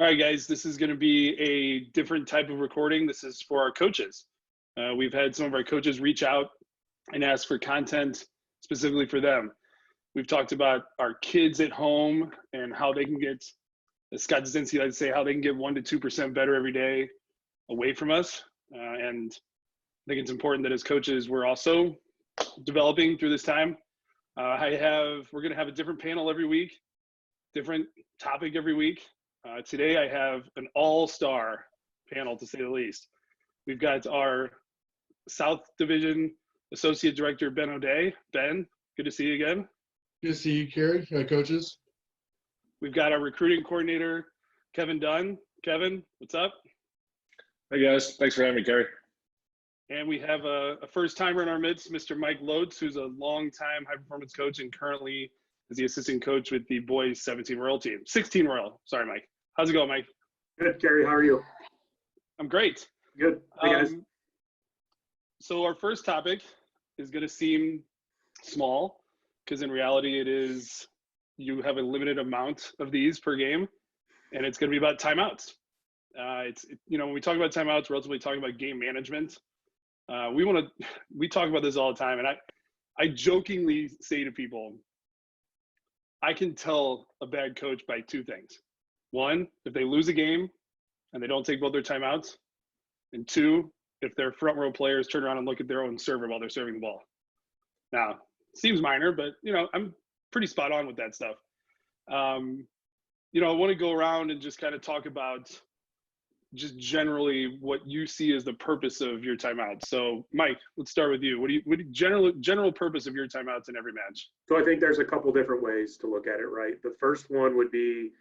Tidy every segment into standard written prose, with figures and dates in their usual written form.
All right, guys, this is going to be a different type of recording. This is for our coaches. We've had some of our coaches reach out and ask for content specifically for them. We've talked about our kids at home and how they can get, as Scott Zinsky likes to say, how they can get 1% to 2% better every day away from us. And I think it's important that as coaches, we're also developing through this time. We're going to have a different panel every week, different topic every week. Today I have an all-star panel, to say the least. We've got our South Division Associate Director, Ben O'Day. Ben, good to see you again. Good to see you, Cary. Coaches. We've got our recruiting coordinator, Kevindunn. Kevin, what's up? Hey guys, thanks for having me, Cary. And we have a first-timer in our midst, Mr. Mike Lotz, who's a long-time high-performance coach and currently is the assistant coach with the boys 17 Royal team. 16 Royal. Sorry, Mike. How's it going, Mike? Good, Cary. How are you? I'm great. Good. Hey, guys. So our first topic is going to seem small because in reality it is you have a limited amount of these per game, and it's going to be about timeouts. When we talk about timeouts, we're ultimately talking about game management. We talk about this all the time, and I jokingly say to people, I can tell a bad coach by two things. One, if they lose a game and they don't take both their timeouts. And two, if their front row players turn around and look at their own server while they're serving the ball. Now, seems minor, but I'm pretty spot on with that stuff. I want to go around and just kind of talk about just generally what you see as the purpose of your timeouts. So, Mike, let's start with you. What do you general purpose of your timeouts in every match? So I think there's a couple different ways to look at it, right? The first one would be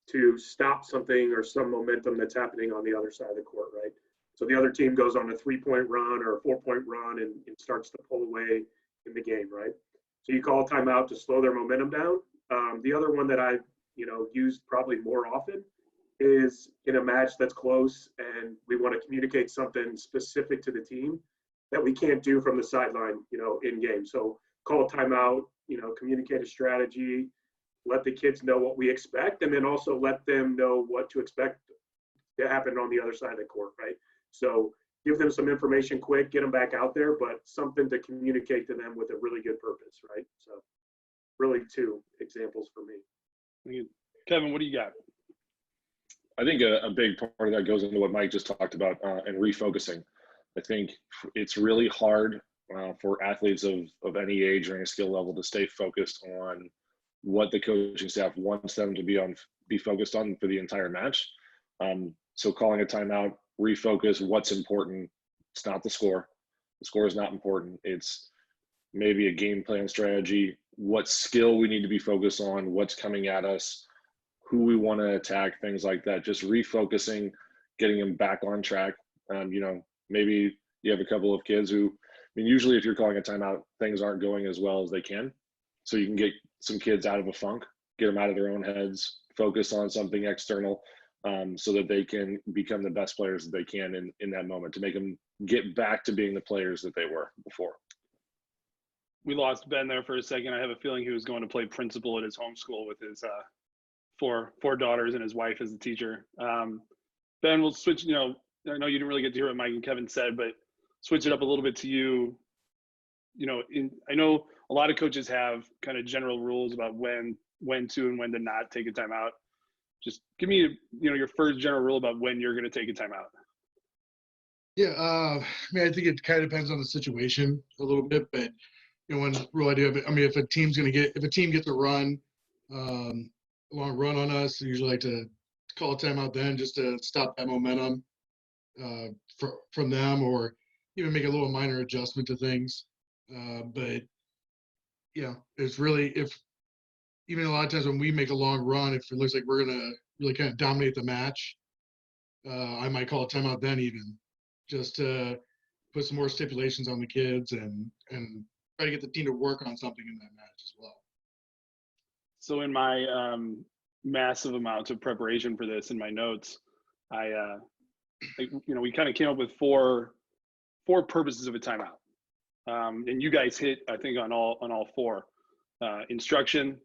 to stop something or some momentum that's happening on the other side of the court, right? So the other team goes on a 3-point run or a 4-point run and starts to pull away in the game, right? So you call a timeout to slow their momentum down. The other one that I've used probably more often is in a match that's close and we want to communicate something specific to the team that we can't do from the sideline, in game. So call a timeout, communicate a strategy, let the kids know what we expect, and then also let them know what to expect to happen on the other side of the court, right? So give them some information quick, get them back out there, but something to communicate to them with a really good purpose, right? So really two examples for me. Kevin, what do you got? I think a big part of that goes into what Mike just talked about and refocusing. I think it's really hard for athletes of any age or any skill level to stay focused on what the coaching staff wants them to be focused on for the entire match. So calling a timeout, refocus what's important. It's not the score. The score is not important. It's maybe a game plan strategy, what skill we need to be focused on, what's coming at us, who we want to attack, things like that. Just refocusing, getting them back on track. Maybe you have a couple of kids who, usually if you're calling a timeout, things aren't going as well as they can. So you can get some kids out of a funk, get them out of their own heads, focus on something external so that they can become the best players that they can in that moment, to make them get back to being the players that they were before. We lost Ben there for a second. I have a feeling he was going to play principal at his home school with his four daughters and his wife as a teacher. Ben, we'll switch. I know you didn't really get to hear what Mike and Kevin said, but switch it up a little bit to you. I know a lot of coaches have kind of general rules about when to and when to not take a timeout. Just give me, your first general rule about when you're going to take a timeout. Yeah, I think it kind of depends on the situation a little bit, but one rule I do have, if a team gets a run, a long run on us, I usually like to call a timeout then just to stop that momentum from them, or even make a little minor adjustment to things. But it's really, if even a lot of times when we make a long run, if it looks like we're going to really kind of dominate the match, I might call a timeout then, even just to put some more stipulations on the kids and try to get the team to work on something in that match as well. So in my massive amounts of preparation for this in my notes, we kind of came up with four purposes of a timeout. And you guys hit, I think, on all four. Instruction,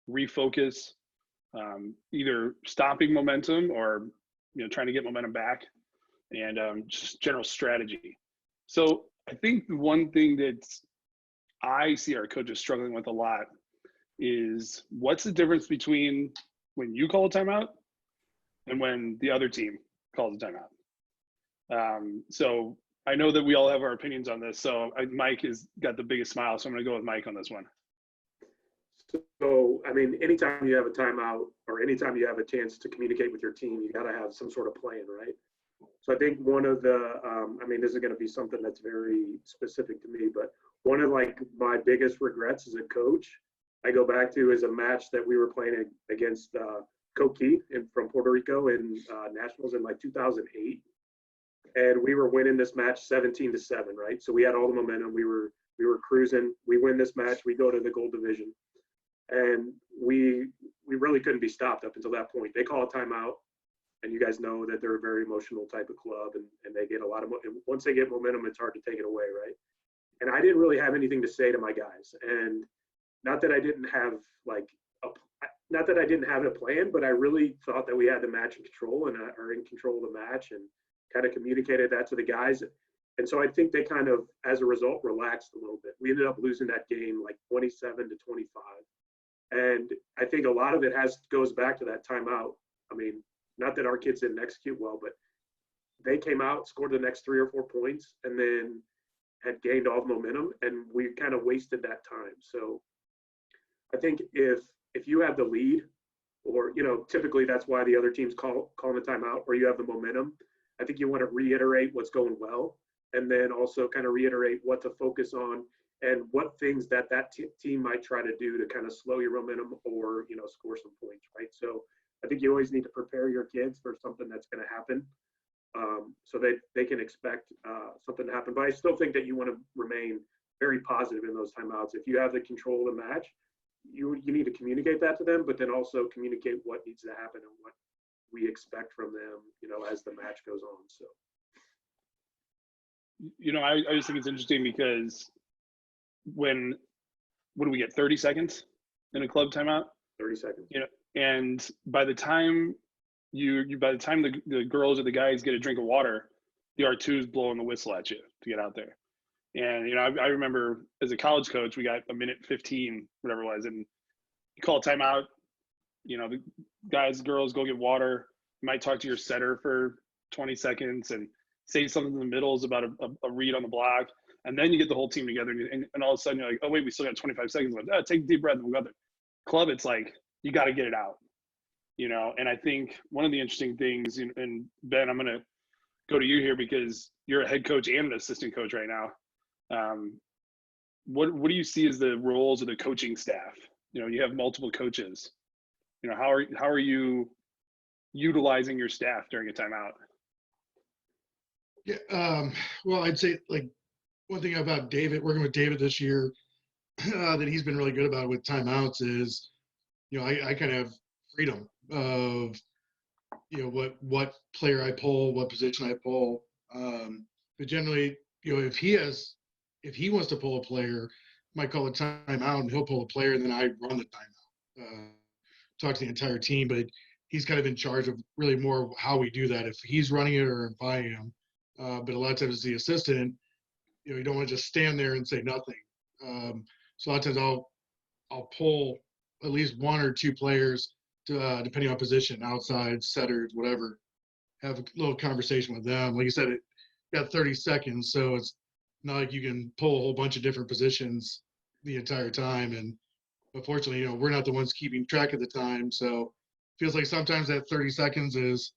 refocus, either stopping momentum or trying to get momentum back, and just general strategy. So I think the one thing that I see our coaches struggling with a lot is what's the difference between when you call a timeout and when the other team calls a timeout. So I know that we all have our opinions on this. So Mike has got the biggest smile, so I'm going to go with Mike on this one. So, I mean, anytime you have a timeout or anytime you have a chance to communicate with your team, you got to have some sort of plan, right? So I think one of the, I mean, this is going to be something that's very specific to me, but one of like my biggest regrets as a coach, I go back to is a match that we were playing against Coqui from Puerto Rico in Nationals in like 2008. And we were winning this match 17-7, right? So we had all the momentum. We were cruising. We win this match. We go to the gold division. And we really couldn't be stopped up until that point. They call a timeout, and you guys know that they're a very emotional type of club, and they get a lot of once they get momentum, it's hard to take it away, right? And I didn't really have anything to say to my guys, and not that I didn't have a plan, but I really thought that we had the match in control and are in control of the match, and kind of communicated that to the guys. And so I think they kind of, as a result, relaxed a little bit. We ended up losing that game like 27-25. And I think a lot of it goes back to that timeout. I mean, not that our kids didn't execute well, but they came out, scored the next 3 or 4 points, and then had gained all the momentum, and we kind of wasted that time. So I think if you have the lead, or typically that's why the other teams calling the timeout, or you have the momentum, I think you want to reiterate what's going well, and then also kind of reiterate what to focus on and what things that team might try to do to kind of slow your momentum or, score some points, right? So I think you always need to prepare your kids for something that's going to happen, so they can expect something to happen. But I still think that you want to remain very positive in those timeouts. If you have the control of the match, you need to communicate that to them, but then also communicate what needs to happen and what we expect from them, as the match goes on. So, I just think it's interesting because when do we get 30 seconds in a club timeout? 30 seconds. And by the time the girls or the guys get a drink of water, the R2 is blowing the whistle at you to get out there. And I remember as a college coach, we got a minute 15, whatever it was, and you call a timeout. The guys, girls go get water. You might talk to your setter for 20 seconds and say something in the middles about a read on the block. And then you get the whole team together, and all of a sudden you're like, oh, wait, we still got 25 seconds left. Take a deep breath and we'll go there. Club, it's like, you got to get it out, And I think one of the interesting things, and Ben, I'm going to go to you here because you're a head coach and an assistant coach right now. What do you see as the roles of the coaching staff? You have multiple coaches. How are you utilizing your staff during a timeout? Yeah. Well, I'd say like one thing about David, working with David this year, that he's been really good about with timeouts is, I kind of have freedom of, what player I pull, what position I pull. But generally, if he wants to pull a player, I might call a timeout and he'll pull a player, and then I run the timeout. Talk to the entire team, but he's kind of in charge of really more how we do that. If he's running it or if I am. But a lot of times as the assistant, you don't want to just stand there and say nothing. So a lot of times I'll pull at least 1 or 2 players to, depending on position, outside, setters, whatever, have a little conversation with them. Like you said, it got 30 seconds, so it's not like you can pull a whole bunch of different positions the entire time. And unfortunately, we're not the ones keeping track of the time. So it feels like sometimes that 30 seconds is,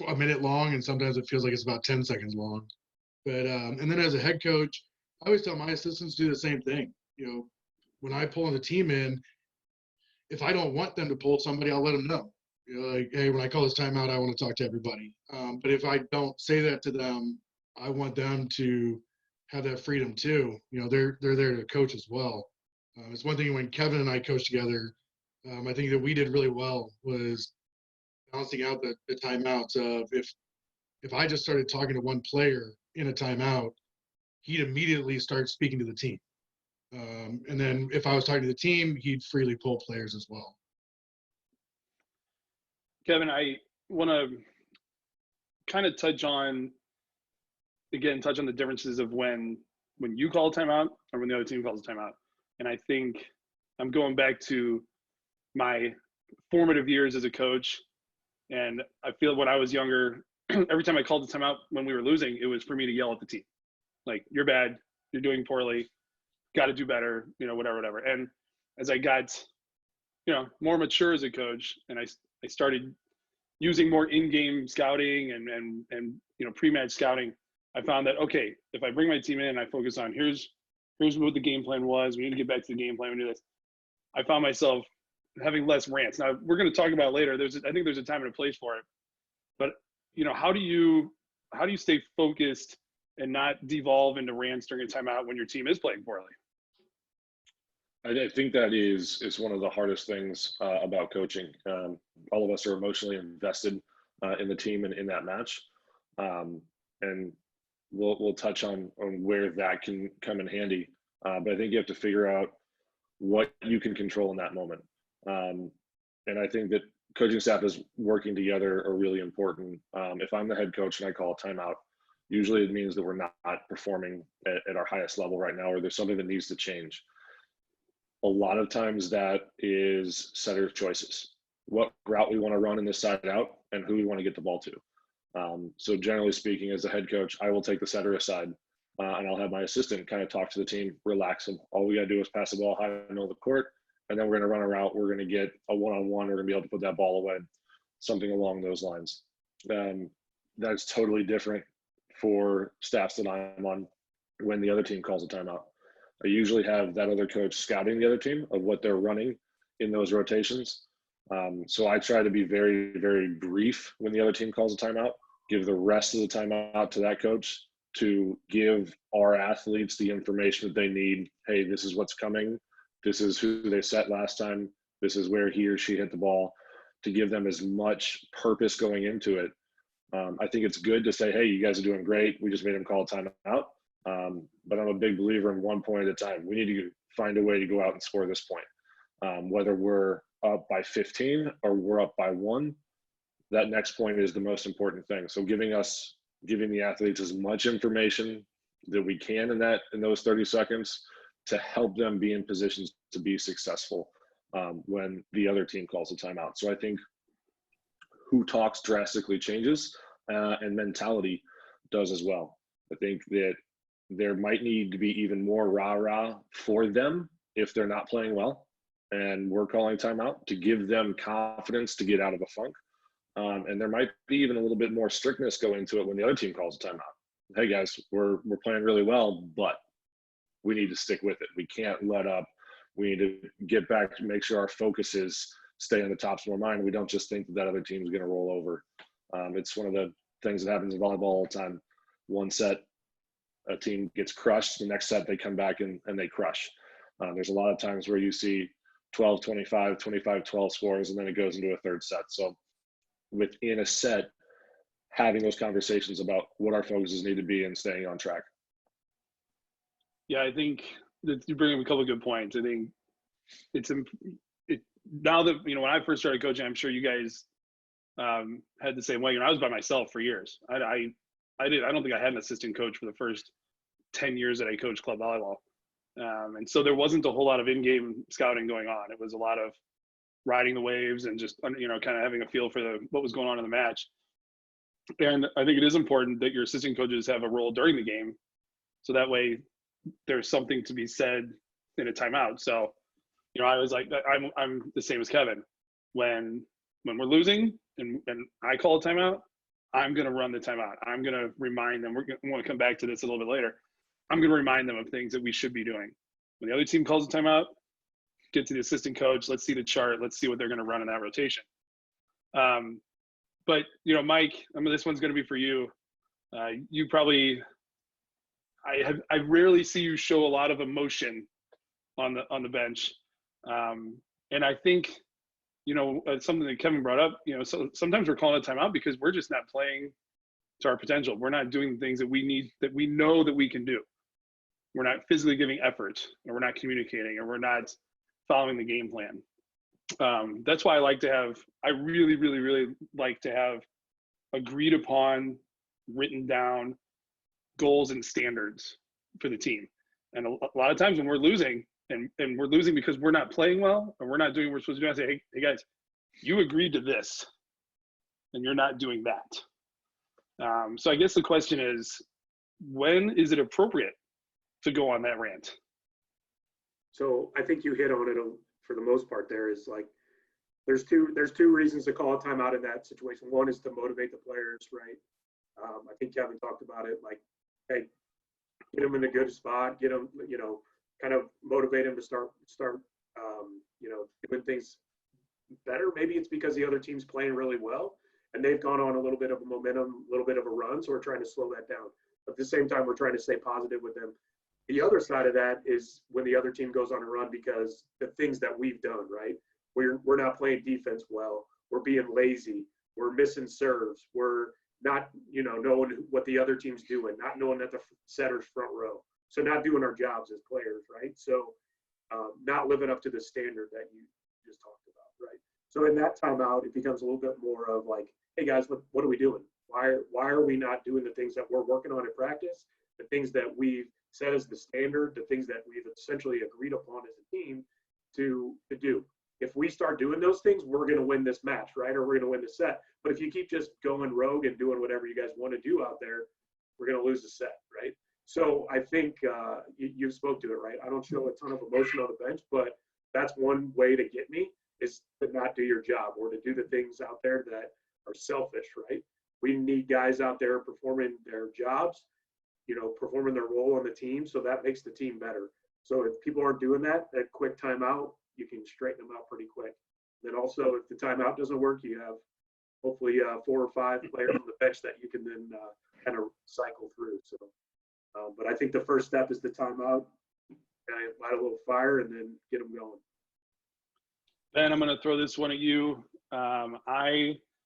a minute long, and sometimes it feels like it's about 10 seconds long. But and then as a head coach, I always tell my assistants to do the same thing. When I pull the team in, if I don't want them to pull somebody, I'll let them know. Like, hey, when I call this timeout, I want to talk to everybody. But if I don't say that to them, I want them to have that freedom too. They're there to coach as well. It's one thing when Kevin and I coached together, I think that we did really well was balancing out the timeouts of if I just started talking to one player in a timeout, he'd immediately start speaking to the team. And then if I was talking to the team, he'd freely pull players as well. Kevin, I want to kind of touch on the differences of when you call a timeout or when the other team calls a timeout. And I think I'm going back to my formative years as a coach. And I feel when I was younger, every time I called the timeout when we were losing, it was for me to yell at the team. Like, you're bad, you're doing poorly, got to do better, whatever. And as I got, more mature as a coach, and I started using more in-game scouting and pre-match scouting, I found that, okay, if I bring my team in and I focus on here's what the game plan was, we need to get back to the game plan, we do this, I found myself having less rants. Now, we're going to talk about it later. I think there's a time and a place for it. But, how do you stay focused and not devolve into rants during a timeout when your team is playing poorly? I think that is one of the hardest things about coaching. All of us are emotionally invested in the team and in that match. And we'll touch on where that can come in handy. But I think you have to figure out what you can control in that moment. And I think that coaching staff is working together are really important. If I'm the head coach and I call a timeout, usually it means that we're not performing at our highest level right now, or there's something that needs to change. A lot of times that is setter choices. What route we want to run in this side out and who we want to get the ball to. So generally speaking, as a head coach, I will take the setter aside and I'll have my assistant kind of talk to the team, relax them. All we got to do is pass the ball high in the middle of the court, and then we're going to run a route. We're going to get a one-on-one. We're going to be able to put that ball away, something along those lines. That's totally different for staffs that I'm on when the other team calls a timeout. I usually have that other coach scouting the other team of what they're running in those rotations. So I try to be very, very brief when the other team calls a timeout, give the rest of the timeout to that coach to give our athletes the information that they need. Hey, this is what's coming. This is who they set last time. This is where he or she hit the ball, to give them as much purpose going into it. I think it's good to say, hey, you guys are doing great. We just made him call a timeout. But I'm a big believer in one point at a time. We need to find a way to go out and score this point. Whether we're up by 15 or we're up by 1, that next point is the most important thing. So giving the athletes as much information that we can in those 30 seconds to help them be in positions to be successful when the other team calls a timeout. So I think who talks drastically changes, and mentality does as well. I think that there might need to be even more rah-rah for them if they're not playing well, and we're calling timeout to give them confidence to get out of a funk. And there might be even a little bit more strictness go into it when the other team calls a timeout. Hey guys, we're playing really well, but we need to stick with it. We can't let up. We need to get back to make sure our focus is stay on the tops of our mind. We don't just think that other team is going to roll over. It's one of the things that happens in volleyball all the time. One set, a team gets crushed. The next set, they come back and they crush. There's a lot of times where you see 12-25, 25-12 scores, and then it goes into a third set. So within a set, having those conversations about what our focuses need to be and staying on track. Yeah, I think that you bring up a couple of good points. I think now that, when I first started coaching, I'm sure you guys had the same way. I was by myself for years. I don't think I had an assistant coach for the first 10 years that I coached club volleyball. And so there wasn't a whole lot of in-game scouting going on. It was a lot of riding the waves and just, kind of having a feel for what was going on in the match. And I think it is important that your assistant coaches have a role during the game, so that way there's something to be said in a timeout. So, I was like, I'm the same as Kevin. When we're losing and I call a timeout, I'm going to run the timeout. I'm going to remind them. We're going to come back to this a little bit later. I'm going to remind them of things that we should be doing. When the other team calls a timeout, get to the assistant coach. Let's see the chart. Let's see what they're going to run in that rotation. But, Mike, this one's going to be for you. You probably, I rarely see you show a lot of emotion on the bench. And I think, something that Kevin brought up, so sometimes we're calling a timeout because we're just not playing to our potential. We're not doing the things that we need, that we know that we can do. We're not physically giving effort, or we're not communicating, or we're not following the game plan. That's why I really, really, really like to have agreed upon, written down goals and standards for the team. And a lot of times when we're losing, and we're losing because we're not playing well or we're not doing what we're supposed to do, I say, hey guys, you agreed to this and you're not doing that. So I guess the question is, when is it appropriate to go on that rant? So I think you hit on it for the most part. There is like, there's two reasons to call a timeout in that situation. One is to motivate the players, right? I think Kevin talked about it. Like, hey, get them in a good spot, get them, kind of motivate them to start, doing things better. Maybe it's because the other team's playing really well and they've gone on a little bit of a momentum, a little bit of a run. So we're trying to slow that down. But at the same time, we're trying to stay positive with them. The other side of that is when the other team goes on a run because the things that we've done, right? We're not playing defense well. We're being lazy. We're missing serves. We're not, knowing what the other team's doing, not knowing that the setter's front row. So not doing our jobs as players, right? So not living up to the standard that you just talked about, right? So in that timeout, it becomes a little bit more of like, hey guys, what are we doing? Why are we not doing the things that we're working on in practice, the things that we've set as the standard, the things that we've essentially agreed upon as a team to do? If we start doing those things, we're going to win this match, right? Or we're going to win the set. But if you keep just going rogue and doing whatever you guys want to do out there, we're going to lose the set, right? So I think you spoke to it, right? I don't show a ton of emotion on the bench, but that's one way to get me is to not do your job or to do the things out there that are selfish, right? We need guys out there performing their jobs, performing their role on the team. So that makes the team better. So if people aren't doing that quick timeout, you can straighten them out pretty quick. Then also, if the timeout doesn't work, you have hopefully 4 or 5 players on the bench that you can then kind of cycle through. So, but I think the first step is the timeout, kind of light a little fire, and then get them going. Ben, I'm going to throw this one at you. A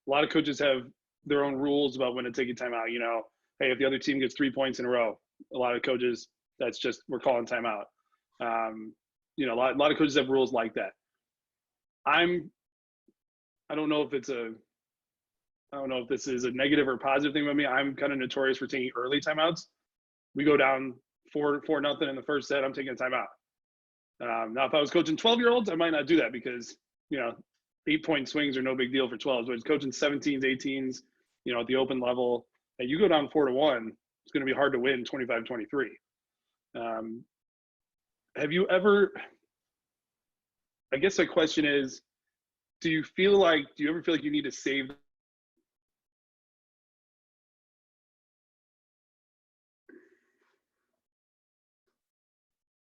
lot of coaches have their own rules about when to take a timeout. Hey, if the other team gets 3 points in a row, a lot of coaches, that's just, we're calling timeout. A lot of coaches have rules like that. I don't know if this is a negative or positive thing about me. I'm kind of notorious for taking early timeouts. We go down 4-0 in the first set, I'm taking a timeout. Now, if I was coaching 12-year-olds, I might not do that because, 8-point swings are no big deal for 12s. But coaching 17s, 18s, at the open level, and you go down 4-1, it's going to be hard to win 25-23. Have you ever, I guess the question is, do you ever feel like you need to save?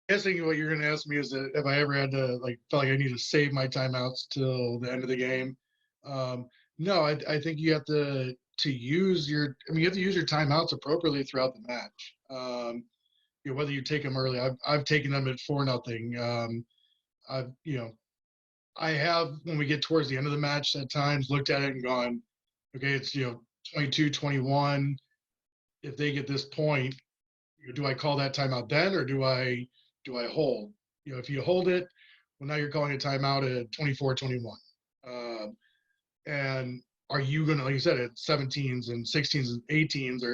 Guessing what you're going to ask me is that if I ever had to felt like I need to save my timeouts till the end of the game. No, I think you have to use you have to use your timeouts appropriately throughout the match. Whether you take them early, I've taken them at 4-0. I have, when we get towards the end of the match at times, looked at it and gone, okay, it's 22-21. If they get this point, do I call that timeout then, or do I hold? If you hold it, well, now you're calling a timeout at 24-21. And are you going to, like you said, at 17s and 16s and 18s,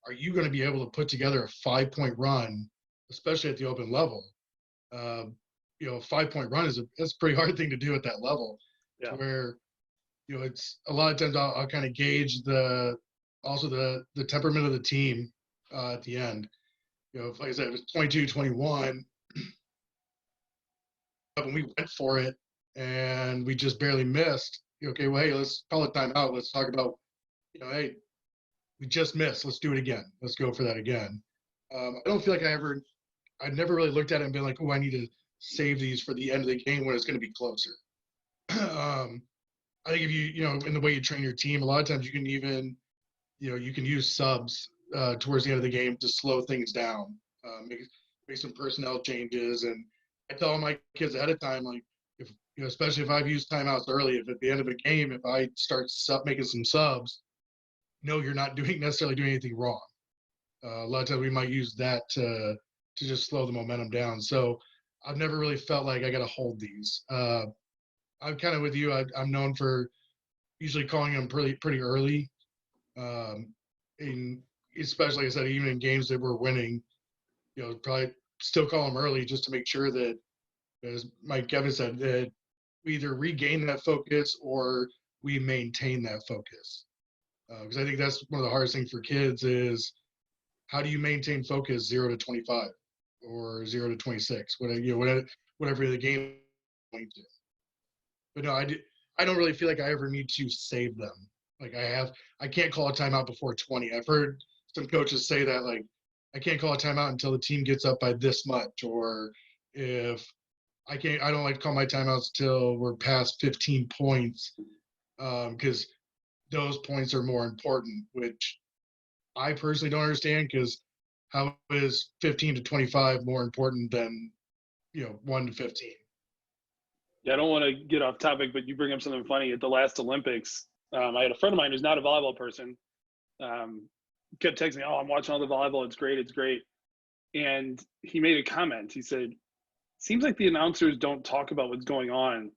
are you going to be able to put together a 5-point run, especially at the open level? A 5-point run that's a pretty hard thing to do at that level. Yeah. Where, it's a lot of times I'll kind of gauge the temperament of the team at the end. Like I said, it was 22-21. When we went for it and we just barely missed, okay, well, hey, let's call it timeout. Let's talk about, hey, we just missed. Let's do it again. Let's go for that again. I don't feel like I never really looked at it and been like, oh, I need to save these for the end of the game when it's going to be closer. I think if in the way you train your team, a lot of times you can even, you can use subs towards the end of the game to slow things down, make some personnel changes. And I tell my kids ahead of time, like, if especially if I've used timeouts early, if at the end of a game, if I start making some subs, you're not necessarily doing anything wrong. A lot of times we might use that to just slow the momentum down. So I've never really felt like I got to hold these. I'm kind of with you. I'm known for usually calling them pretty early. In especially, like I said, even in games that we're winning, probably still call them early just to make sure that, as Mike Kevin said, that we either regain that focus or we maintain that focus. Because I think that's one of the hardest things for kids is how do you maintain focus 0 to 25 or 0 to 26, whatever the game is going to. But no, I don't really feel like I ever need to save them. Like I can't call a timeout before 20. I've heard some coaches say that, like, I can't call a timeout until the team gets up by this much, or if I don't like to call my timeouts till we're past 15 points, because those points are more important, which I personally don't understand, because how is 15 to 25 more important than 1 to 15? Yeah, I don't want to get off topic, but you bring up something funny. At the last Olympics, I had a friend of mine who's not a volleyball person, kept texting me, "Oh, I'm watching all the volleyball. It's great. It's great." And he made a comment. He said, "Seems like the announcers don't talk about what's going on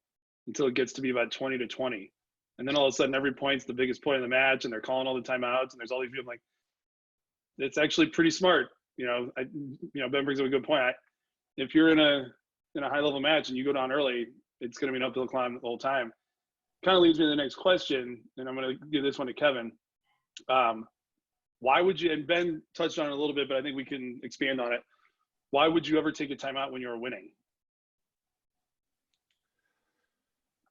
until it gets to be about 20 to 20. And then all of a sudden, every point's the biggest point in the match, and they're calling all the timeouts, and there's all these people." I'm like, it's actually pretty smart. Ben brings up a good point. If you're in a high level match and you go down early, it's going to be an uphill climb the whole time. Kind of leads me to the next question, and I'm going to give this one to Kevin. Why would you, and Ben touched on it a little bit, but I think we can expand on it. Why would you ever take a timeout when you're winning?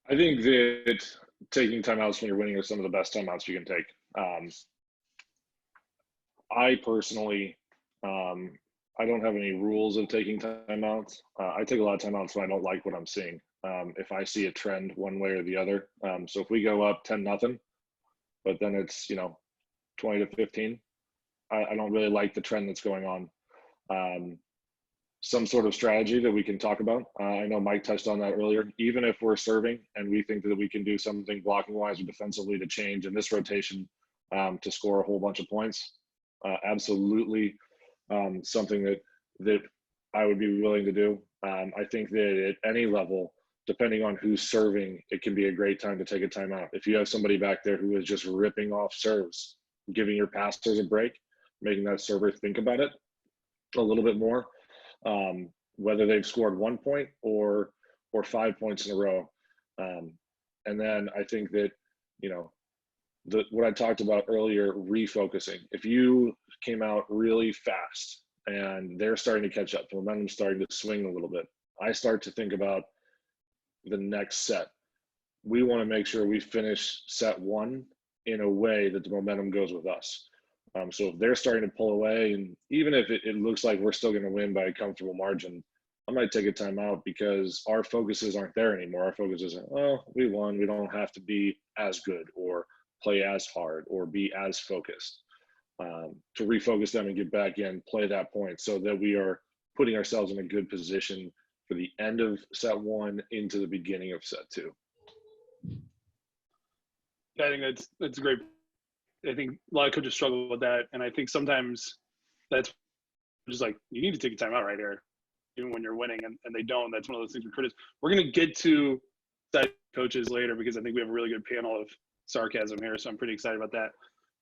I think that taking timeouts when you're winning are some of the best timeouts you can take. I personally, I don't have any rules of taking timeouts. I take a lot of timeouts when I don't like what I'm seeing. If I see a trend one way or the other. So if we go up 10-0, but then it's 20 to 15, I don't really like the trend that's going on. Some sort of strategy that we can talk about. I know Mike touched on that earlier. Even if we're serving and we think that we can do something blocking wise or defensively to change in this rotation to score a whole bunch of points, absolutely something that I would be willing to do. I think that at any level, depending on who's serving, it can be a great time to take a timeout. If you have somebody back there who is just ripping off serves, giving your passers a break, making that server think about it a little bit more, whether they've scored 1 point or 5 points in a row. And then I think that, what I talked about earlier, refocusing. If you came out really fast and they're starting to catch up, the momentum's starting to swing a little bit, I start to think about the next set. We want to make sure we finish set 1 in a way that the momentum goes with us. So if they're starting to pull away, and even if it looks like we're still going to win by a comfortable margin, I might take a timeout because our focuses aren't there anymore. Our focus is, oh, we won. We don't have to be as good or play as hard or be as focused. To refocus them and get back in, play that point so that we are putting ourselves in a good position for the end of set 1 into the beginning of set 2. I think that's great. I think a lot of coaches struggle with that, and I think sometimes that's just like, you need to take a timeout right here, even when you're winning, and they don't. That's one of those things we criticize. We're going to get to side coaches later because I think we have a really good panel of sarcasm here, so I'm pretty excited about that.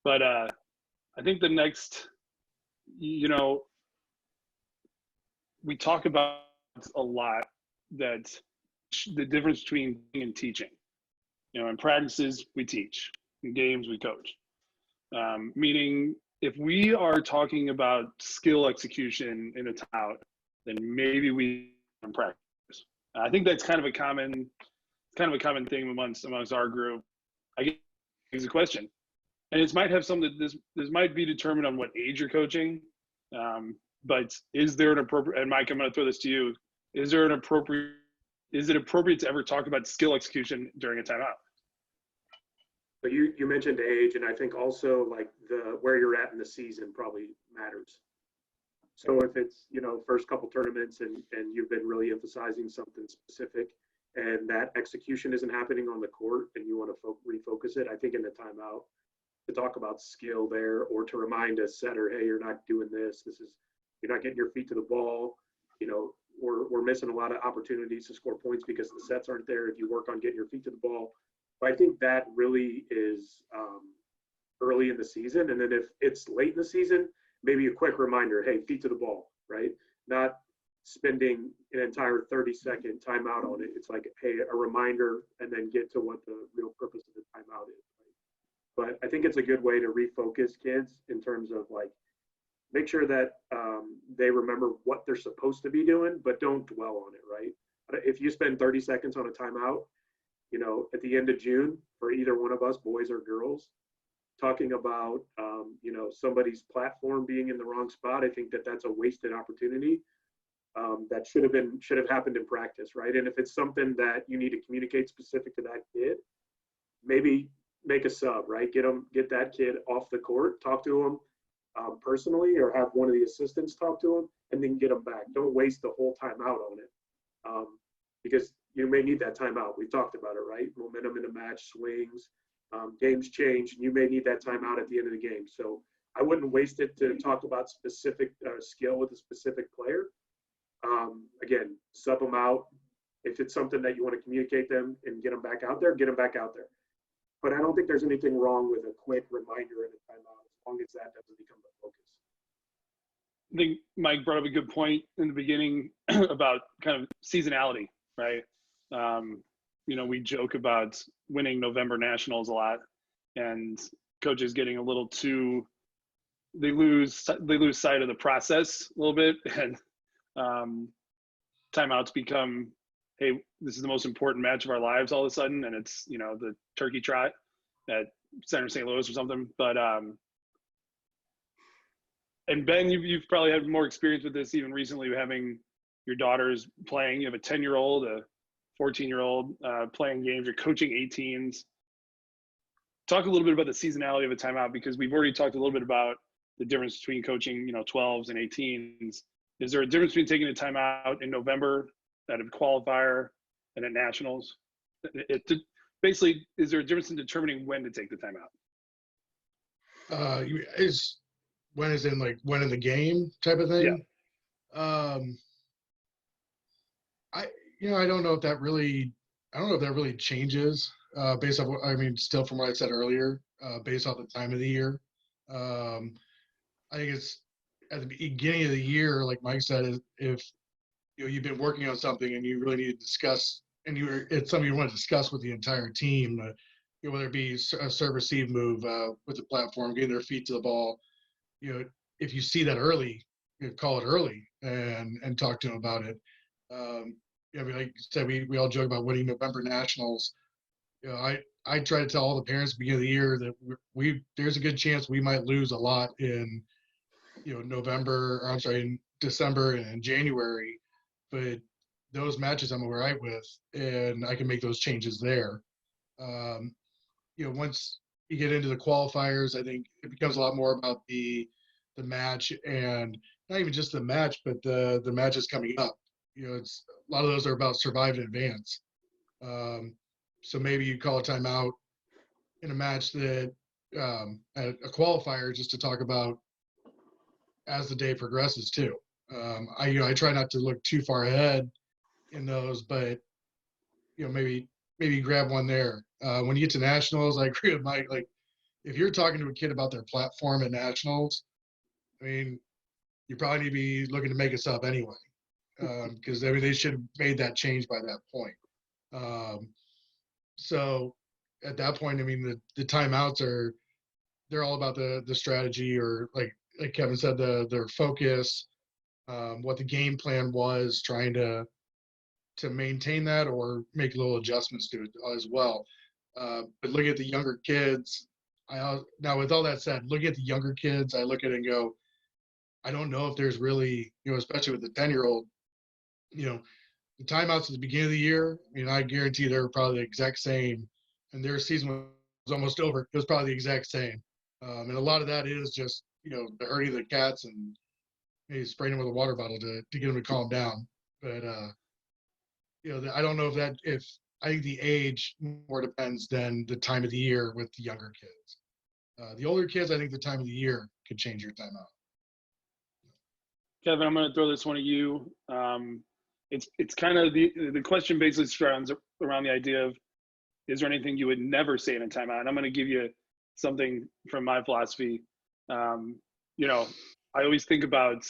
But I think the next, we talk about a lot that the difference between teaching and teaching. In practices, we teach. In games, we coach. Meaning, if we are talking about skill execution in a timeout, then maybe we can practice. I think that's kind of a common thing amongst our group. I guess it's a question, and it might have something. This might be determined on what age you're coaching. But is there an appropriate? And Mike, I'm going to throw this to you. Is it appropriate to ever talk about skill execution during a timeout? So you mentioned age, and I think also like where you're at in the season probably matters. So if it's first couple tournaments and you've been really emphasizing something specific, and that execution isn't happening on the court, and you want to refocus it, I think in the timeout to talk about skill there, or to remind a setter, hey, you're not doing this. You're not getting your feet to the ball. we're missing a lot of opportunities to score points because the sets aren't there if you work on getting your feet to the ball. But I think that really is early in the season. And then if it's late in the season, maybe a quick reminder, hey, feet to the ball, right? Not spending an entire 30-second timeout on it. It's like, hey, a reminder, and then get to what the real purpose of the timeout is. Right? But I think it's a good way to refocus kids in terms of like, make sure that they remember what they're supposed to be doing, but don't dwell on it, right? If you spend 30 seconds on a timeout, you know, at the end of June, for either one of us, boys or girls, talking about, you know, somebody's platform being in the wrong spot, I think that that's a wasted opportunity that should have happened in practice, right? And if it's something that you need to communicate specific to that kid, maybe make a sub, right? Get that kid off the court, talk to him personally, or have one of the assistants talk to him, and then get them back. Don't waste the whole timeout on it, because you may need that timeout. We've talked about it, right? Momentum in a match swings, games change, and you may need that timeout at the end of the game. So I wouldn't waste it to talk about specific skill with a specific player. Again, sub them out. If it's something that you want to communicate them and get them back out there, get them back out there. But I don't think there's anything wrong with a quick reminder in a timeout, as long as that doesn't become the focus. I think Mike brought up a good point in the beginning about kind of seasonality, right? You know, we joke about winning November Nationals a lot, and coaches getting a little too, they lose sight of the process a little bit, and timeouts become, hey, this is the most important match of our lives all of a sudden, and it's, you know, the turkey trot at Center St. Louis or something. But and Ben, you've probably had more experience with this even recently, having your daughters playing. You have a 10-year-old, a 14-year-old playing games. You're coaching 18s. Talk a little bit about the seasonality of a timeout, because we've already talked a little bit about the difference between coaching, you know, 12s and 18s. Is there a difference between taking a timeout in November at a qualifier and at nationals? Basically, is there a difference in determining when to take the timeout? When is in like when in the game type of thing? Yeah. I don't know if that really changes based off what, I mean, still from what I said earlier, based off the time of the year. I think it's at the beginning of the year, like Mike said, if you know you've been working on something and you really need to discuss, and it's something you want to discuss with the entire team, you know, whether it be a serve receive move with the platform, getting their feet to the ball. You know, if you see that early, you know, call it early and talk to them about it. I mean, like you said, we all joke about winning November Nationals. You know, I try to tell all the parents at the beginning of the year that there's a good chance we might lose a lot in, you know, in December and January, but those matches I'm all right with, and I can make those changes there. You know, once you get into the qualifiers, I think it becomes a lot more about the match, and not even just the match, but the matches coming up. You know, it's a lot of those are about survive in advance. So maybe you call a timeout in a match that at a qualifier just to talk about as the day progresses too. I try not to look too far ahead in those, but you know, maybe grab one there. When you get to nationals, I agree with Mike. Like, if you're talking to a kid about their platform at nationals, I mean, you probably need to be looking to make a sub anyway, because I mean they should have made that change by that point. So at that point, I mean the timeouts they're all about the strategy, or like Kevin said, their focus, what the game plan was, trying to maintain that or make little adjustments to it as well. But look at the younger kids. Now with all that said, look at the younger kids. I look at it and go, I don't know if there's really, you know, especially with the 10-year-old, you know, the timeouts at the beginning of the year. I mean, I guarantee they're probably the exact same, and their season was almost over. It was probably the exact same, and a lot of that is just, you know, the herding of the cats and maybe spraying them with a water bottle to get them to calm down. But you know, I don't know if I think the age more depends than the time of the year with the younger kids. The older kids, I think the time of the year could change your timeout. Kevin, I'm going to throw this one at you. it's kind of the question basically surrounds around the idea of, is there anything you would never say in a timeout? And I'm going to give you something from my philosophy. You know, I always think about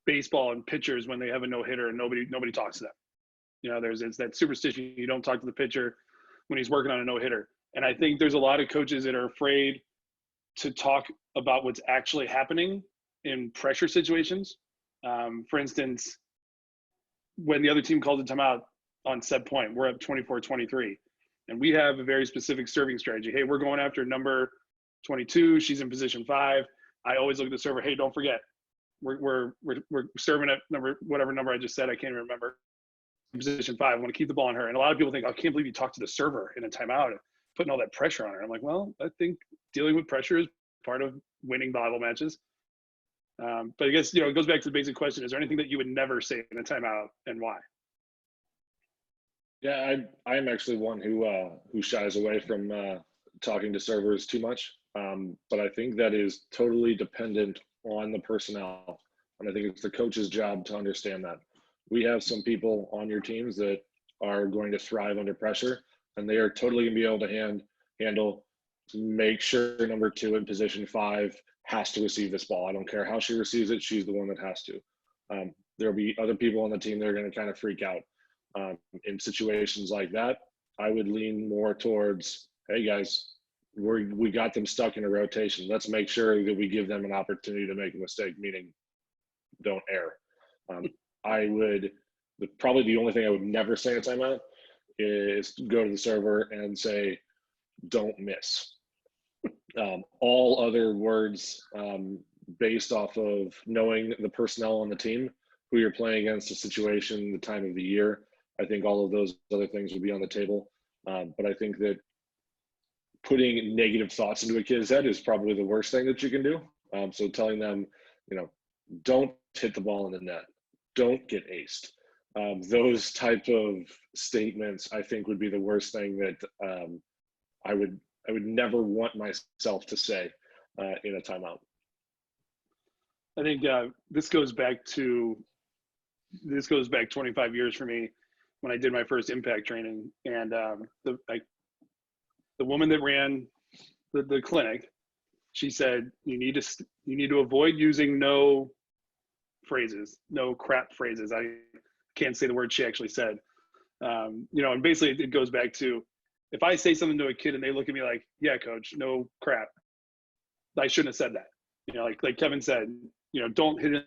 baseball and pitchers when they have a no-hitter and nobody talks to them. You know, it's that superstition, you don't talk to the pitcher when he's working on a no-hitter. And I think there's a lot of coaches that are afraid to talk about what's actually happening in pressure situations. For instance, when the other team calls a timeout on set point, we're up 24-23, and we have a very specific serving strategy. Hey, we're going after number 22. She's in position 5. I always look at the server. Hey, don't forget, we're serving at whatever number I just said. I can't even remember. Position 5. I want to keep the ball on her. And a lot of people think, I can't believe you talked to the server in a timeout, putting all that pressure on her. I'm like, well, I think dealing with pressure is part of winning volleyball matches. But I guess, it goes back to the basic question: is there anything that you would never say in a timeout, and why? Yeah, I am actually one who shies away from talking to servers too much. But I think that is totally dependent on the personnel, and I think it's the coach's job to understand that. We have some people on your teams that are going to thrive under pressure, and they are totally going to be able to handle, make sure number 2 in position 5 has to receive this ball. I don't care how she receives it, she's the one that has to. There'll be other people on the team that are going to kind of freak out. In situations like that, I would lean more towards, hey guys, we got them stuck in a rotation. Let's make sure that we give them an opportunity to make a mistake, meaning don't err. Probably the only thing I would never say in a timeout is go to the server and say, don't miss. All other words based off of knowing the personnel on the team, who you're playing against, the situation, the time of the year, I think all of those other things would be on the table. But I think that putting negative thoughts into a kid's head is probably the worst thing that you can do. So telling them, don't hit the ball in the net, don't get aced. Those type of statements, I think, would be the worst thing that I would never want myself to say in a timeout. I think this goes back 25 years for me when I did my first impact training, and the woman that ran the clinic, she said, you need to avoid using no crap phrases. I can't say the word she actually said. And basically it goes back to, if I say something to a kid and they look at me like, yeah, coach, no crap, I shouldn't have said that. Like Kevin said, don't hit it,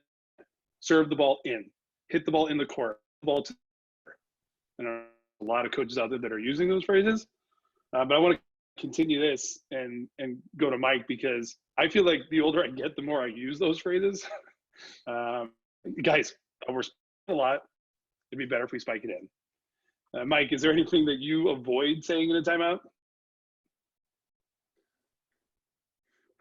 serve the ball in, hit the ball in the court, ball to, and a lot of coaches out there that are using those phrases. But I want to continue this and go to Mike, because I feel like the older I get, the more I use those phrases. Guys, we're a lot. It'd be better if we spike it in. Mike, is there anything that you avoid saying in a timeout?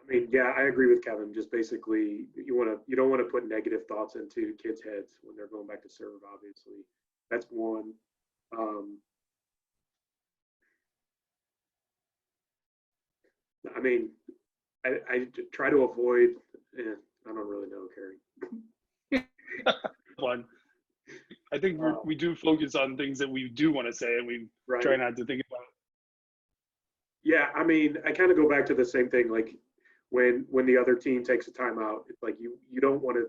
I mean, yeah, I agree with Kevin. Just basically, you don't want to put negative thoughts into kids' heads when they're going back to serve. Obviously, that's one. I mean, I try to avoid. I don't really know, Cary. One. I think we do focus on things that we do want to say, and we try not to think about it. Yeah, I mean, I kind of go back to the same thing. Like when the other team takes a timeout, it's like you don't want to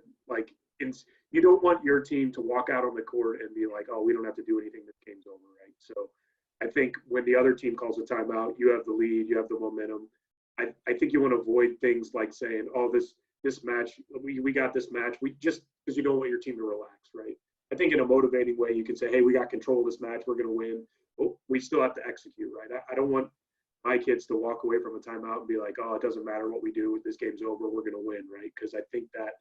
you don't want your team to walk out on the court and be like, oh, we don't have to do anything. This game's over, right? So I think when the other team calls a timeout, you have the lead, you have the momentum. I think you want to avoid things like saying, oh, this match, we got this match. We just, because you don't want your team to relax, right? I think in a motivating way, you can say, hey, we got control of this match. We're going to win. But we still have to execute, right? I don't want my kids to walk away from a timeout and be like, oh, it doesn't matter what we do. This game's over. We're going to win, right? Because I think that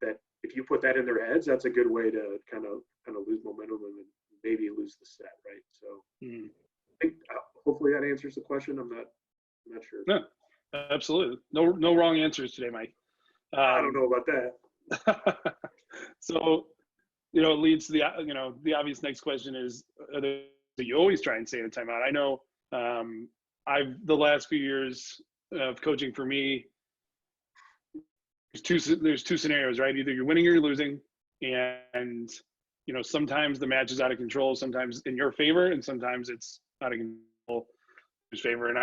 that if you put that in their heads, that's a good way to kind of lose momentum and maybe lose the set, right? So I think hopefully that answers the question. I'm not sure. No, absolutely. No wrong answers today, Mike. I don't know about that. So, it leads to the obvious next question is, that you always try and say in a timeout. I know the last few years of coaching for me, there's two scenarios, right? Either you're winning or you're losing, and sometimes the match is out of control, sometimes in your favor, and sometimes it's out of control in your favor. And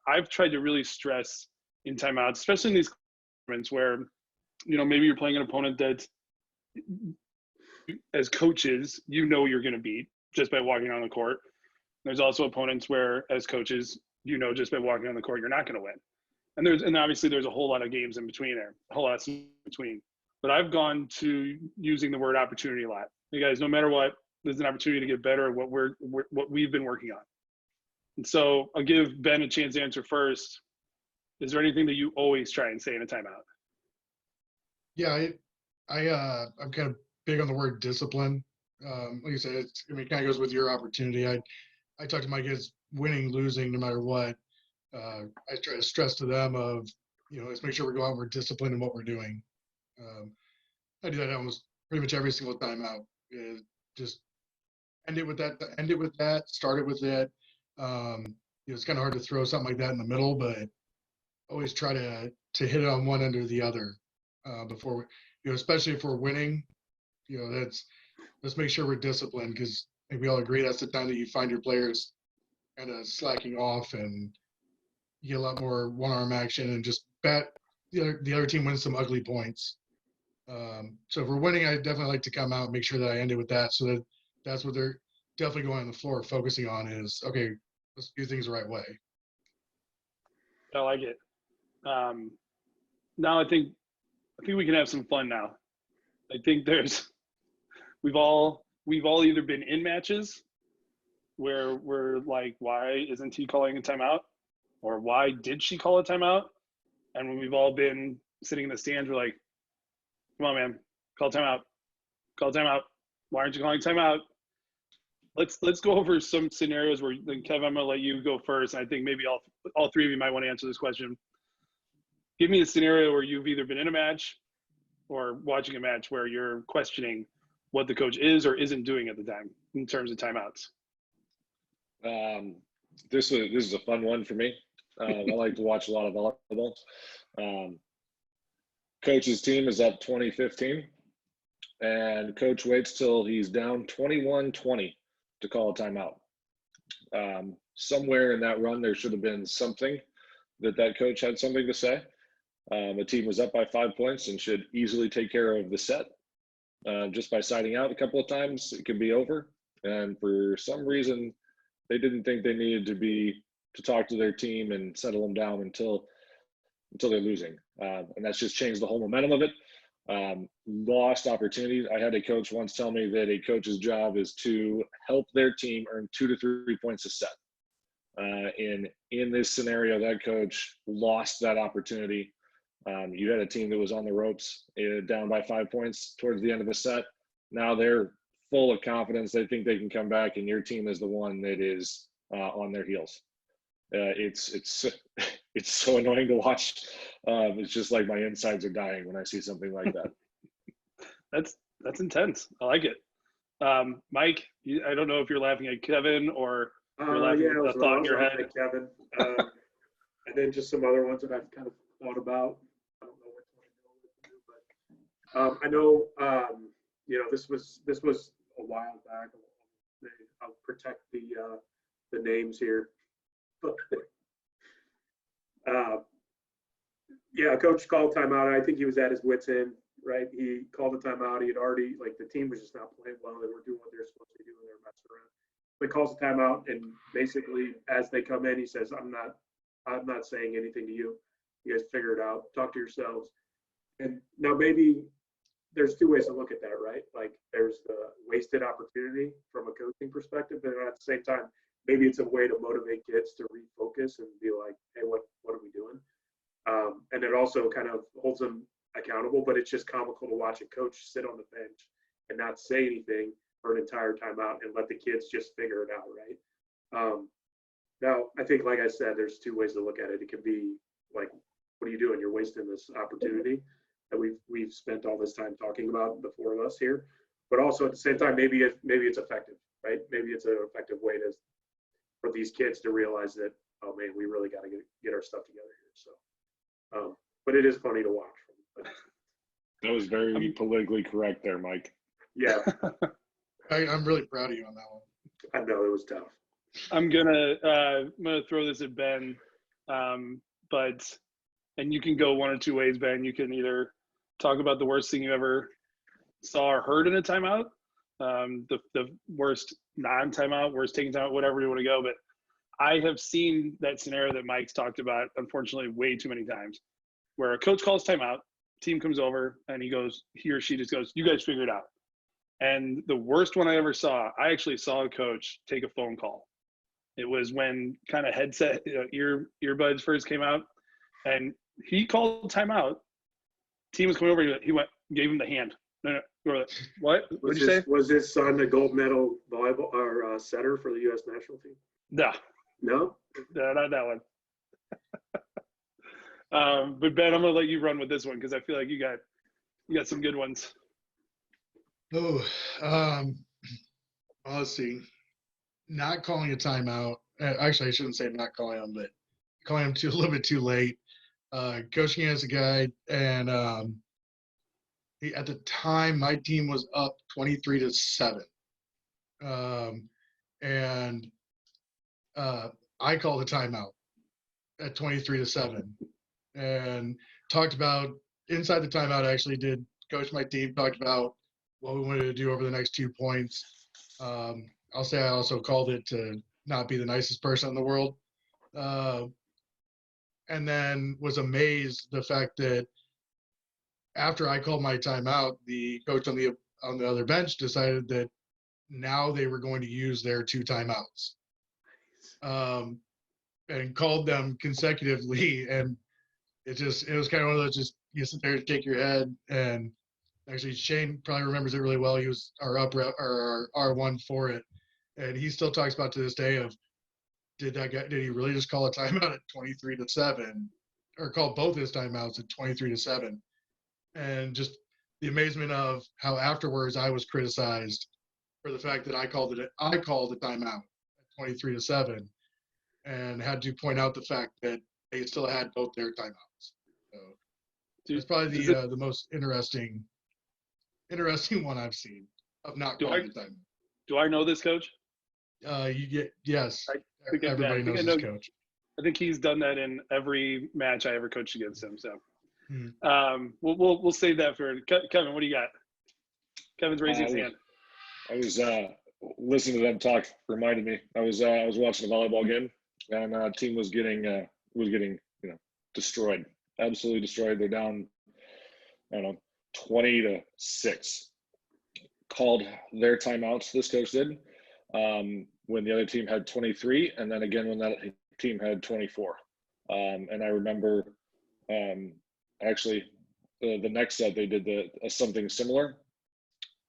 I've tried to really stress in timeouts, especially in these moments where, maybe you're playing an opponent that, as coaches, you're going to beat just by walking on the court. There's also opponents where, as coaches, just by walking on the court, you're not going to win. And obviously there's a whole lot of games in between there, a whole lot in between. But I've gone to using the word opportunity a lot. Hey guys, no matter what, there's an opportunity to get better at what we've been working on. And so I'll give Ben a chance to answer first. Is there anything that you always try and say in a timeout? Yeah, I'm kind of big on the word discipline. Like you said, it kind of goes with your opportunity. I talk to my kids, winning, losing, no matter what. I try to stress to them of, let's make sure we go out and we're disciplined in what we're doing. I do that almost pretty much every single time out. Just end it with that, start it with that. It's kind of hard to throw something like that in the middle, but always try to hit it on one end or the other before we, especially if we're winning, let's make sure we're disciplined, because I think we all agree that's the time that you find your players kind of slacking off and you get a lot more one-arm action and just the other team wins some ugly points. So if we're winning, I definitely like to come out and make sure that I end it with that, so that's what they're definitely going on the floor focusing on is, okay, let's do things the right way. I like it. Now I think we can have some fun now. I think we've all either been in matches where we're like, why isn't he calling a timeout? Or why did she call a timeout? And when we've all been sitting in the stands, we're like, come on, man, call timeout. Call timeout. Why aren't you calling timeout? Let's go over some scenarios where, then Kev, I'm gonna let you go first. And I think maybe all three of you might want to answer this question. Give me a scenario where you've either been in a match or watching a match where you're questioning what the coach is or isn't doing at the time in terms of timeouts. This is a fun one for me. I like to watch a lot of volleyball. Coach's team is up 20-15, and coach waits till he's down 21-20 to call a timeout. Somewhere in that run, there should have been something that coach had something to say. The team was up by 5 points and should easily take care of the set. Just by siding out a couple of times, it could be over. And for some reason, they didn't think they needed to talk to their team and settle them down until they're losing. And that's just changed the whole momentum of it. Lost opportunities. I had a coach once tell me that a coach's job is to help their team earn 2 to 3 points a set. In this scenario, that coach lost that opportunity. You had a team that was on the ropes, down by 5 points towards the end of the set. Now they're full of confidence. They think they can come back, and your team is the one that is on their heels. It's so annoying to watch. It's just like my insides are dying when I see something like that. That's intense. I like it. Mike, I don't know if you're laughing at Kevin or you're laughing at the thought in your head. Kevin. And then just some other ones that I've kind of thought about. I don't know which one to do, but I know this was a while back. I'll protect the names here. But coach called timeout. I think he was at his wit's end, right? He called the timeout. He had already, the team was just not playing well. They were doing what they're supposed to do, and they were messing around. But he calls the timeout, and basically, as they come in, he says, I'm not saying anything to you. You guys figure it out. Talk to yourselves. And now maybe there's two ways to look at that, right? Like there's the wasted opportunity from a coaching perspective, but at the same time, maybe it's a way to motivate kids to refocus and be like, hey, what are we doing? And it also kind of holds them accountable, but it's just comical to watch a coach sit on the bench and not say anything for an entire timeout and let the kids just figure it out, right? Now, I think, like I said, there's two ways to look at it. It could be like, what are you doing? You're wasting this opportunity that we've spent all this time talking about, the four of us here. But also at the same time, maybe it's effective, right? Maybe it's an effective way for these kids to realize that, oh man, we really got to get our stuff together here. So, but it is funny to watch. That was very politically correct there, Mike. Yeah. I'm really proud of you on that one. I know it was tough. I'm gonna throw this at Ben, but and you can go one or two ways, Ben. You can either talk about the worst thing you ever saw or heard in a timeout, the worst non-timeout, worst taking timeout, whatever you want to go. But I have seen that scenario that Mike's talked about, unfortunately, way too many times, where a coach calls timeout, team comes over, and he or she just goes, "You guys figure it out." And the worst one I ever saw, I actually saw a coach take a phone call. It was when kind of headset earbuds first came out, and he called timeout. Team was coming over. He gave him the hand. No, what? What'd you say? Was his son a gold medal volleyball or setter for the U.S. national team? No, No. not that one. But Ben, I'm gonna let you run with this one because I feel like you got some good ones. Oh, let's see. Not calling a timeout. Actually, I shouldn't say not calling them, but calling them a little bit too late. Coaching as a guy, and at the time, my team was up 23-7, and I called a timeout at 23-7, and talked about inside the timeout. I actually did coach my team. Talked about what we wanted to do over the next 2 points. I'll say I also called it to not be the nicest person in the world. And then was amazed the fact that after I called my timeout, the coach on the other bench decided that now they were going to use their 2 timeouts, and called them consecutively. And it was kind of one of those, just you sit there and shake your head. And actually, Shane probably remembers it really well. He was our our R1 for it, and he still talks about to this day of, did he really just call a timeout at 23-7, or call both his timeouts at 23-7? And just the amazement of how afterwards I was criticized for the fact that I called the timeout at 23-7, and had to point out the fact that they still had both their timeouts. So it's probably the most interesting one I've seen of not calling the timeout. Do I know this coach? Yes. Everybody knows this coach. I think he's done that in every match I ever coached against him. So we'll save that for Kevin. What do you got? Kevin's raising his hand. I was listening to them talk. Reminded me. I was watching a volleyball game, and team was getting destroyed, absolutely destroyed. They're down, I don't know, 20-6. Called their timeouts. This coach did. When the other team had 23, and then again when that team had 24. And I remember actually the next set they did something similar.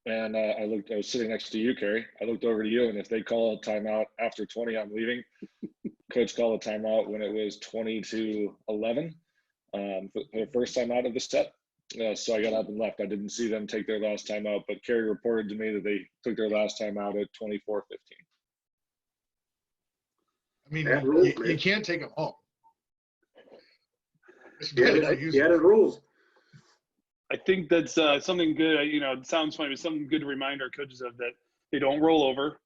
And I was sitting next to you, Cary. I looked over to you, and if they call a timeout after 20, I'm leaving. Coach called a timeout when it was 20-11 for the first time out of the set. So I got up and left. I didn't see them take their last timeout, but Cary reported to me that they took their last timeout at 24-15. I mean, you can't take them home. He had his rules. I think that's something good. It sounds funny, but something good to remind our coaches of, that they don't roll over.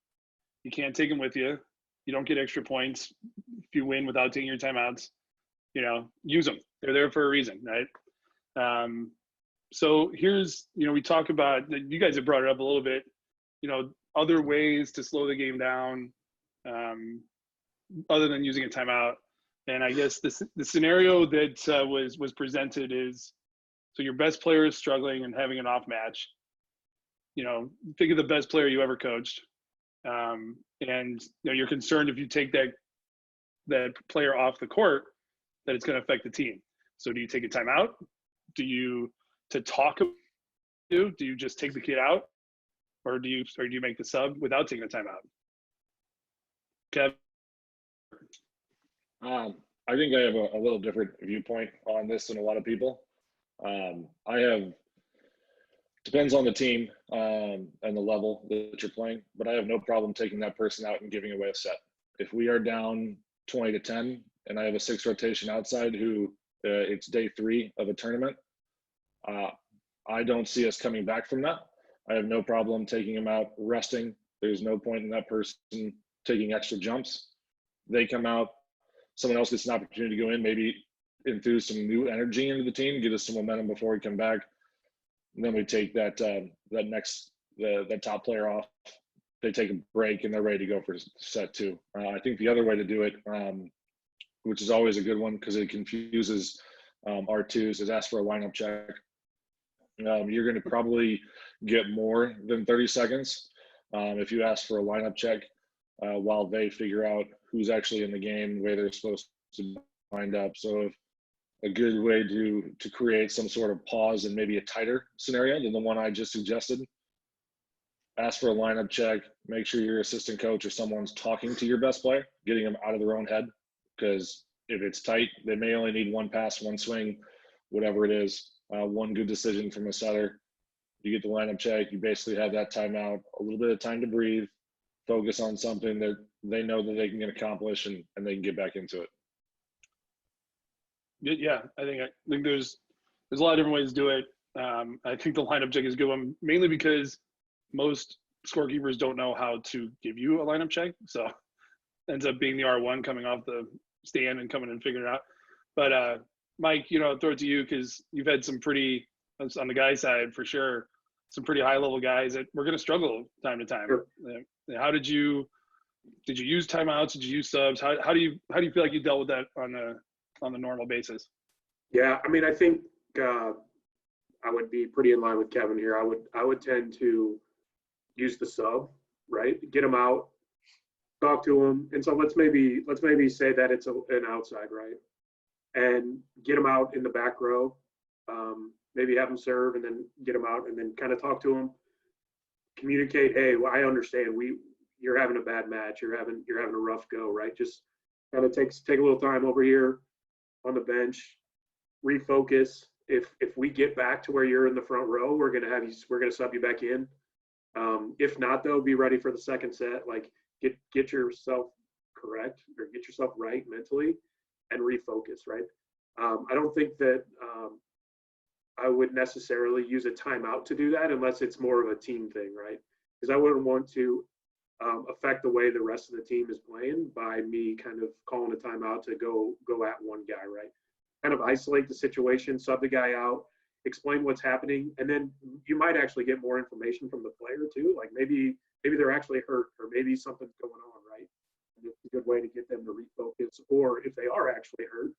You can't take them with you. You don't get extra points if you win without taking your timeouts. Use them. They're there for a reason, right? So here's, we talk about, you guys have brought it up a little bit, other ways to slow the game down, other than using a timeout. And I guess the scenario that was presented is, so your best player is struggling and having an off match. Think of the best player you ever coached, and you're concerned if you take that player off the court, that it's going to affect the team. So do you take a timeout? Do you just take the kid out, or do you make the sub without taking a timeout? Kev? I think I have a little different viewpoint on this than a lot of people. Depends on the team and the level that you're playing, but I have no problem taking that person out and giving away a set. If we are down 20-10 and I have a 6 rotation outside who it's day 3 of a tournament, I don't see us coming back from that. I have no problem taking them out, resting. There's no point in that person taking extra jumps. They come out, someone else gets an opportunity to go in, maybe infuse some new energy into the team, give us some momentum before we come back. And then we take that top player off. They take a break and they're ready to go for set two. I think the other way to do it, which is always a good one because it confuses R2s, is ask for a lineup check. You're going to probably get more than 30 seconds if you ask for a lineup check while they figure out who's actually in the game, the way they're supposed to wind up. So if a good way to create some sort of pause and maybe a tighter scenario than the one I just suggested, ask for a lineup check, make sure your assistant coach or someone's talking to your best player, getting them out of their own head, because if it's tight, they may only need one pass, one swing, whatever it is, one good decision from a setter. You get the lineup check, you basically have that timeout, a little bit of time to breathe, focus on something that they know that they can accomplish, and they can get back into it. Yeah, I think there's a lot of different ways to do it. I think the lineup check is a good one, mainly because most scorekeepers don't know how to give you a lineup check. So ends up being the R1 coming off the stand and coming and figuring it out. But Mike, I'll throw it to you because you've had some pretty, on the guy side for sure, some pretty high level guys that we're going to struggle time to time. Sure. How did you use timeouts? Did you use subs? How do you feel like you dealt with that on the normal basis? Yeah, I mean, I think I would be pretty in line with Kevin here. I would tend to use the sub, right? Get them out, talk to them, and so let's maybe say that it's an outside, right? And get them out in the back row. Maybe have them serve and then get them out and then kind of talk to them. Communicate, hey, well, I understand you're having a bad match, you're having a rough go, right? Just kind of take a little time over here on the bench, refocus. If we get back to where you're in the front row, we're gonna sub you back in. If not, though, be ready for the second set. Like get yourself correct or get yourself right mentally and refocus, right? I don't think that I would necessarily use a timeout to do that unless it's more of a team thing, right? Because I wouldn't want to affect the way the rest of the team is playing by me kind of calling a timeout to go at one guy, right? Kind of isolate the situation, sub the guy out, explain what's happening, and then you might actually get more information from the player too. Like maybe they're actually hurt or maybe something's going on, right? And it's a good way to get them to refocus. Or if they are actually hurt,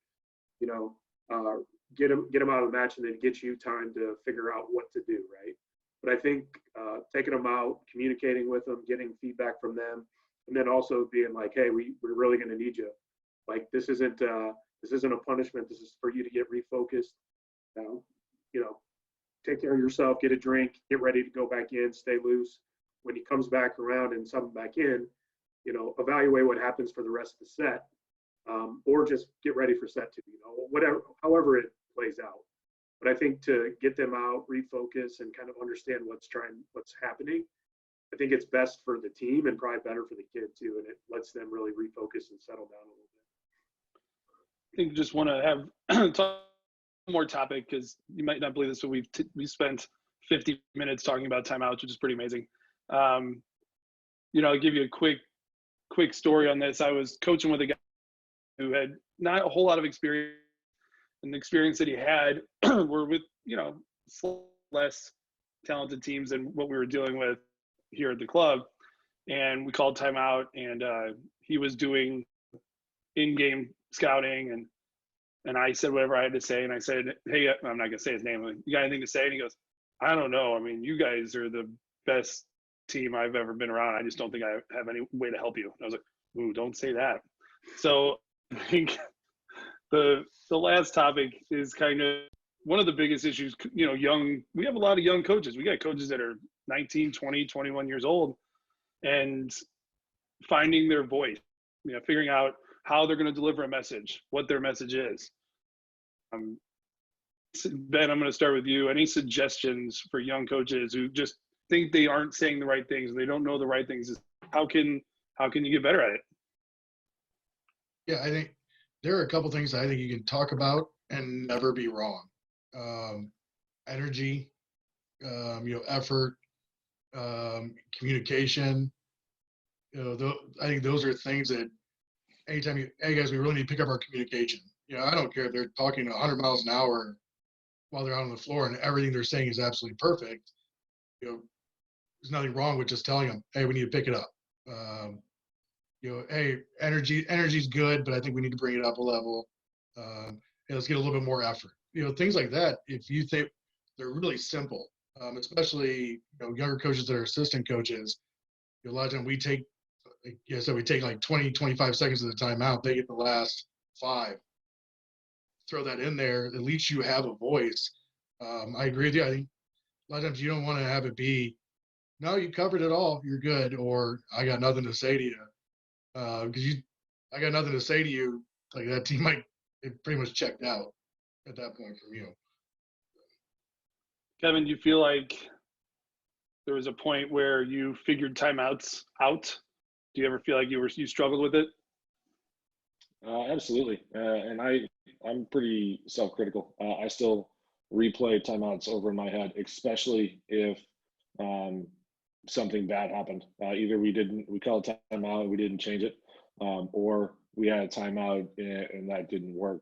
get them out of the match and then get you time to figure out what to do, right? But I think taking them out, communicating with them, getting feedback from them, and then also being like, hey, we're really going to need you. Like this isn't a punishment. This is for you to get refocused. Take care of yourself, get a drink, get ready to go back in, stay loose. When he comes back around and sub him back in, evaluate what happens for the rest of the set, or just get ready for set two. However it plays out. But I think to get them out, refocus, and kind of understand what's happening, I think it's best for the team and probably better for the kid too, and it lets them really refocus and settle down a little bit. I think just want to have talk one more topic because you might not believe this, but we spent 50 minutes talking about timeouts, which is pretty amazing. I'll give you a quick story on this. I was coaching with a guy who had not a whole lot of experience, and the experience that he had were with less talented teams than what we were dealing with here at the club. And we called timeout, and he was doing in-game scouting, and I said whatever I had to say, and I said, hey, I'm not gonna say his name. Like, you got anything to say? And he goes, I don't know. I mean, you guys are the best team I've ever been around. I just don't think I have any way to help you. And I was like, ooh, don't say that. So I think the last topic is kind of one of the biggest issues. We have a lot of young coaches. We got coaches that are 19, 20, 21 years old, and finding their voice, figuring out how they're going to deliver a message, what their message is. Ben, I'm going to start with you. Any suggestions for young coaches who just think they aren't saying the right things, they don't know the right things? How can you get better at it? Yeah, I think there are a couple things I think you can talk about and never be wrong. Energy, effort, communication. I think those are things that anytime hey guys, we really need to pick up our communication. I don't care if they're talking 100 miles an hour while they're out on the floor and everything they're saying is absolutely perfect. There's nothing wrong with just telling them, hey, we need to pick it up. Hey, energy's good, but I think we need to bring it up a level. Hey, let's get a little bit more effort. Things like that. If you think they're really simple, especially younger coaches that are assistant coaches. A lot of time we take, we take like 20, 25 seconds of the timeout. They get the last 5. Throw that in there. At least you have a voice. I agree with you. I think a lot of times you don't want to have it be, no, you covered it all. You're good. Or I got nothing to say to you. Because I got nothing to say to you. Like that team it pretty much checked out at that point from you. Kevin, do you feel like there was a point where you figured timeouts out? Do you ever feel like you struggled with it? Absolutely. And I'm pretty self-critical. I still replay timeouts over in my head, especially if something bad happened. Either we called a timeout and we didn't change it, or we had a timeout and that didn't work.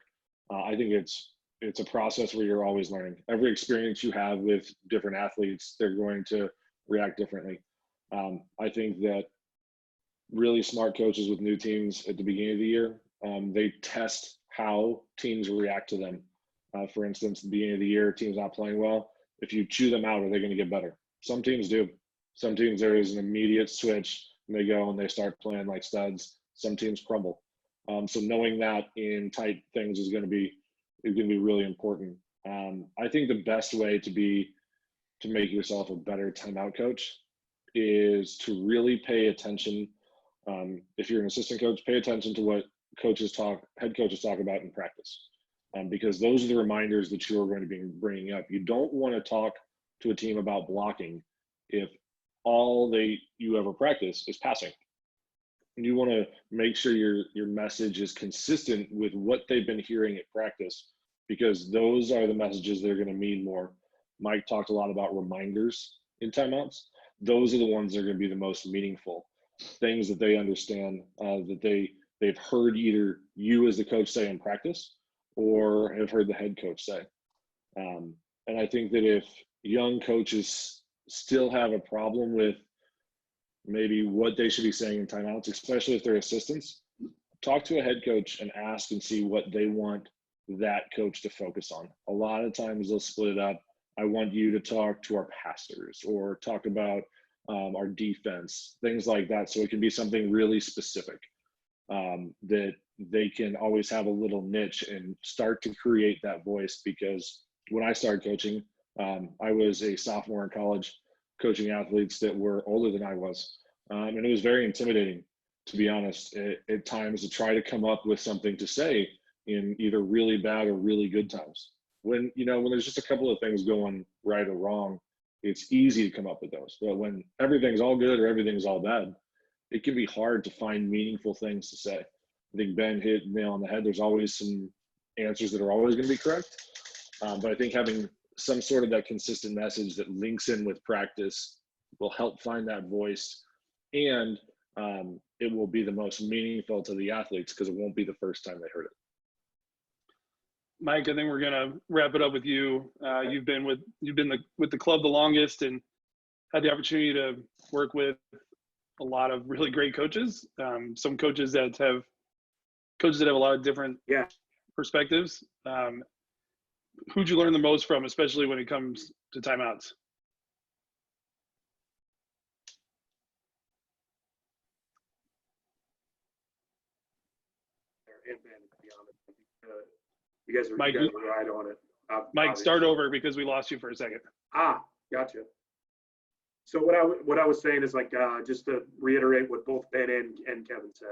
I think it's a process where you're always learning. Every experience you have with different athletes, they're going to react differently. I think that really smart coaches with new teams at the beginning of the year, they test how teams react to them. For instance, at the beginning of the year, teams not playing well. If you chew them out, are they going to get better? Some teams do. Some teams, there is an immediate switch and they go and they start playing like studs. Some teams crumble. So knowing that in tight things is going to be really important. I think the best way to make yourself a better timeout coach is to really pay attention. If you're an assistant coach, pay attention to what head coaches talk about in practice, because those are the reminders that you're going to be bringing up. You don't want to talk to a team about blocking if all you ever practice is passing. And you want to make sure your message is consistent with what they've been hearing at practice, because those are the messages that are going to mean more. Mike talked a lot about reminders in timeouts. Those are the ones that are going to be the most meaningful things that they understand, that they've heard either you as the coach say in practice or have heard the head coach say. And I think that if young coaches still have a problem with maybe what they should be saying in timeouts, especially if they're assistants, talk to a head coach and ask and see what they want that coach to focus on. A lot of times they'll split it up. I want you to talk to our passers or talk about our defense, things like that. So it can be something really specific that they can always have a little niche and start to create that voice. Because when I started coaching, I was a sophomore in college coaching athletes that were older than I was. And it was very intimidating, to be honest, at times to try to come up with something to say in either really bad or really good times. When there's just a couple of things going right or wrong, it's easy to come up with those. But when everything's all good or everything's all bad, it can be hard to find meaningful things to say. I think Ben hit the nail on the head. There's always some answers that are always going to be correct. But I think having some sort of that consistent message that links in with practice will help find that voice, and it will be the most meaningful to the athletes because it won't be the first time they heard it. Mike, I think we're gonna wrap it up with you. You've been with the club the longest and had the opportunity to work with a lot of really great coaches. Some coaches that have a lot of different perspectives. Who'd you learn the most from, especially when it comes to timeouts? You guys are right on it. Mike, start over because we lost you for a second. Gotcha. So what I was saying is just to reiterate what both Ben and Kevin said,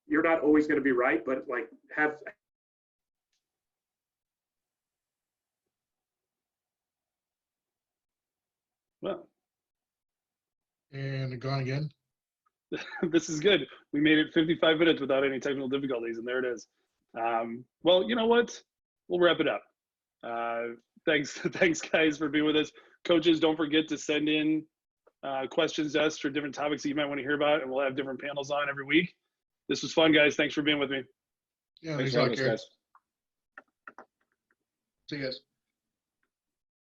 you're not always going to be right, but have. Well, and gone again. This is good. We made it 55 minutes without any technical difficulties, and there it is. Well, you know what? We'll wrap it up. Thanks guys for being with us. Coaches, don't forget to send in questions to us for different topics that you might want to hear about, and we'll have different panels on every week. This was fun, guys. Thanks for being with me. Yeah, Thanks thanks for a lot, having us, Cary. guys. See you guys.